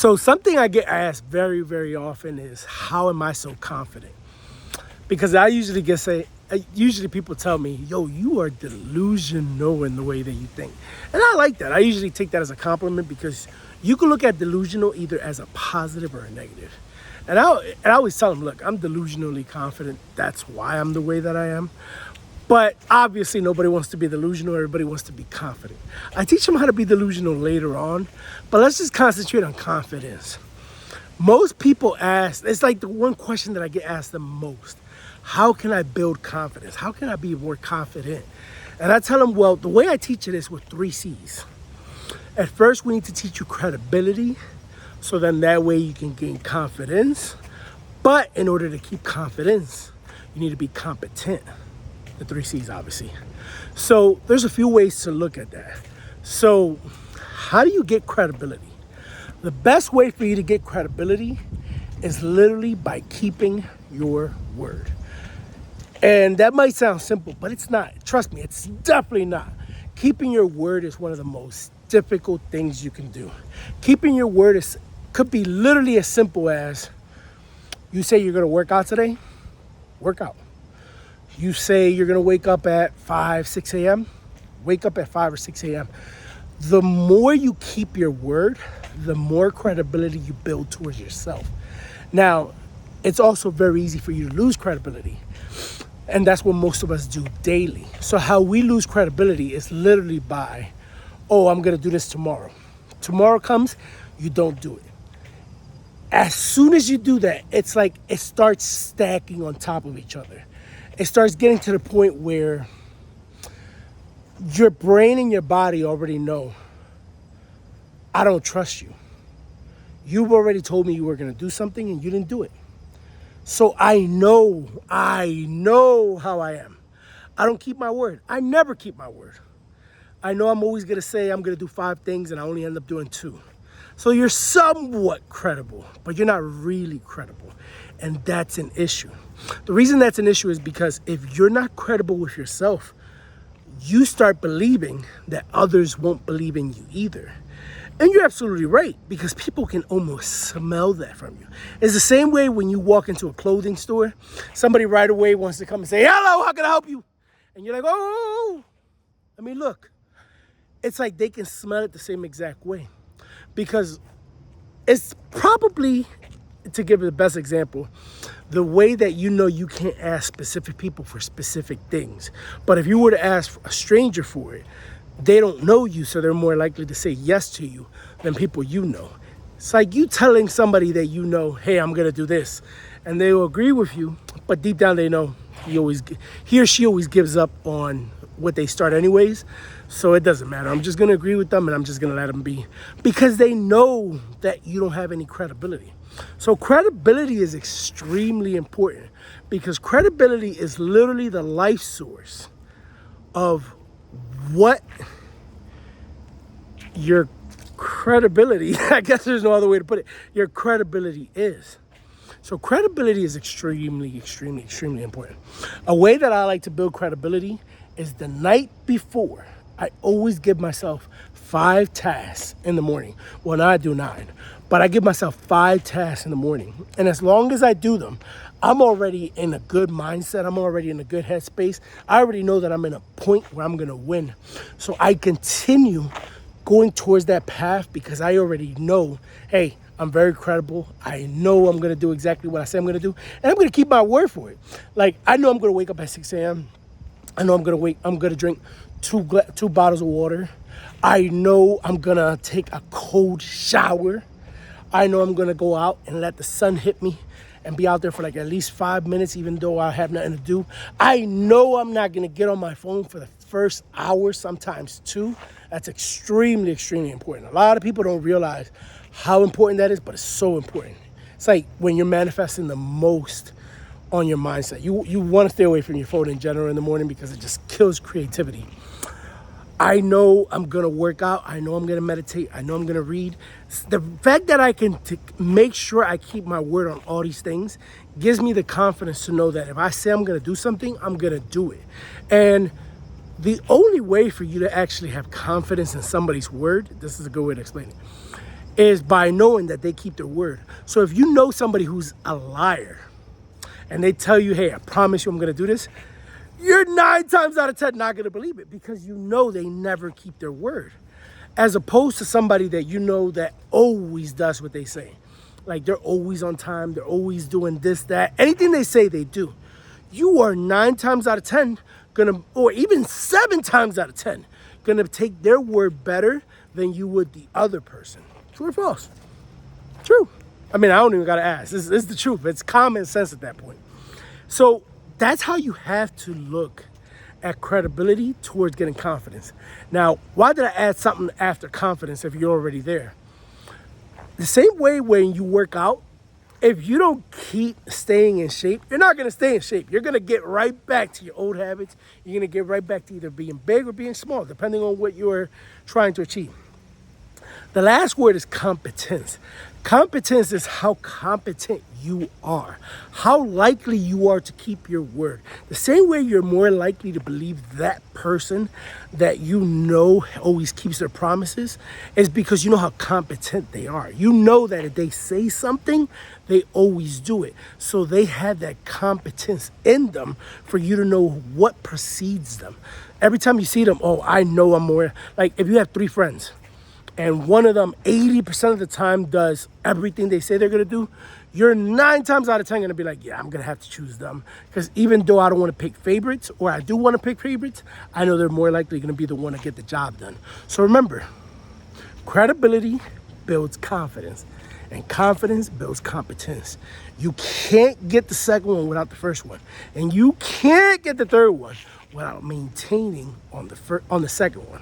So something I get asked very, very often is, how am I so confident? Because usually people tell me, yo, you are delusional in the way that you think. And I like that. I usually take that as a compliment, because you can look at delusional either as a positive or a negative. And I always tell them, look, I'm delusionally confident. That's why I'm the way that I am. But obviously nobody wants to be delusional. Everybody wants to be confident. I teach them how to be delusional later on, but let's just concentrate on confidence. Most people ask, it's like the one question that I get asked the most: how can I build confidence? How can I be more confident? And I tell them, well, the way I teach it is with 3 C's. At first, we need to teach you credibility, so then that way you can gain confidence. But in order to keep confidence, you need to be competent. The 3 C's, obviously. So there's a few ways to look at that. So how do you get credibility? The best way for you to get credibility is literally by keeping your word. And that might sound simple, but it's not. Trust me, it's definitely not. Keeping your word is one of the most difficult things you can do. Keeping your word could be literally as simple as, you say you're going to work out today, work out. You say you're going to wake up at 5, 6 a.m., wake up at 5 or 6 a.m. The more you keep your word, the more credibility you build towards yourself. Now, it's also very easy for you to lose credibility. And that's what most of us do daily. So how we lose credibility is literally by, oh, I'm going to do this tomorrow. Tomorrow comes, you don't do it. As soon as you do that, it's like it starts stacking on top of each other. It starts getting to the point where your brain and your body already know, I don't trust you. You've already told me you were going to do something and you didn't do it. So I know how I am. I don't keep my word. I never keep my word. I know I'm always going to say I'm going to do 5 things and I only end up doing 2. So you're somewhat credible, but you're not really credible. And that's an issue. The reason that's an issue is because if you're not credible with yourself, you start believing that others won't believe in you either. And you're absolutely right, because people can almost smell that from you. It's the same way when you walk into a clothing store, somebody right away wants to come and say, hello, how can I help you? And you're like, oh, I mean, look. It's like they can smell it the same exact way. Because it's probably, to give it the best example, the way that you know you can't ask specific people for specific things. But if you were to ask a stranger for it, they don't know you, so they're more likely to say yes to you than people you know. It's like you telling somebody that you know, hey, I'm going to do this. And they will agree with you, but deep down they know he or she always gives up on what they start anyways. So it doesn't matter. I'm just going to agree with them and I'm just going to let them be. Because they know that you don't have any credibility. So credibility is extremely important, because credibility is literally the life source of what your credibility, I guess there's no other way to put it, your credibility is. So credibility is extremely, extremely, extremely important. A way that I like to build credibility is the night before. I always give myself 5 tasks in the morning. Well, now I do 9, but I give myself 5 tasks in the morning. And as long as I do them, I'm already in a good mindset. I'm already in a good headspace. I already know that I'm in a point where I'm going to win. So I continue going towards that path because I already know, hey, I'm very credible. I know I'm going to do exactly what I say I'm going to do. And I'm going to keep my word for it. Like, I know I'm going to wake up at 6 a.m. I know I'm going to drink 2 bottles of water. I know I'm going to take a cold shower. I know I'm going to go out and let the sun hit me and be out there for like at least 5 minutes, even though I have nothing to do. I know I'm not going to get on my phone for the first hour, sometimes 2. That's extremely, extremely important. A lot of people don't realize how important that is, but it's so important. It's like when you're manifesting the most on your mindset. You want to stay away from your phone in general in the morning because it just kills creativity. I know I'm going to work out. I know I'm going to meditate. I know I'm going to read. The fact that I can make sure I keep my word on all these things gives me the confidence to know that if I say I'm going to do something, I'm going to do it. And the only way for you to actually have confidence in somebody's word, this is a good way to explain it, is by knowing that they keep their word. So if you know somebody who's a liar and they tell you, hey, I promise you I'm going to do this, you're 9 times out of 10 not going to believe it because you know they never keep their word. As opposed to somebody that you know that always does what they say. Like they're always on time, they're always doing this, that. Anything they say, they do. You are 9 times out of 10 gonna, or even 7 times out of 10, gonna take their word better than you would the other person. True or false? True. I mean, I don't even gotta ask. This is the truth. It's common sense at that point. So that's how you have to look at credibility towards getting confidence. Now, why did I add something after confidence if you're already there? The same way when you work out, if you don't keep staying in shape, you're not gonna stay in shape. You're gonna get right back to your old habits. You're gonna get right back to either being big or being small, depending on what you're trying to achieve. The last word is competence. Competence is how competent you are, how likely you are to keep your word. The same way you're more likely to believe that person that you know always keeps their promises is because you know how competent they are. You know that if they say something, they always do it. So they have that competence in them for you to know what precedes them. Every time you see them, oh, I know I'm more, like if you have 3 friends, and one of them 80% of the time does everything they say they're gonna do, you're 9 times out of 10 gonna be like, yeah, I'm gonna have to choose them. Because even though I don't wanna pick favorites, or I do wanna pick favorites, I know they're more likely gonna be the one to get the job done. So remember, credibility builds confidence, and confidence builds competence. You can't get the second one without the first one, and you can't get the third one without maintaining on the second one.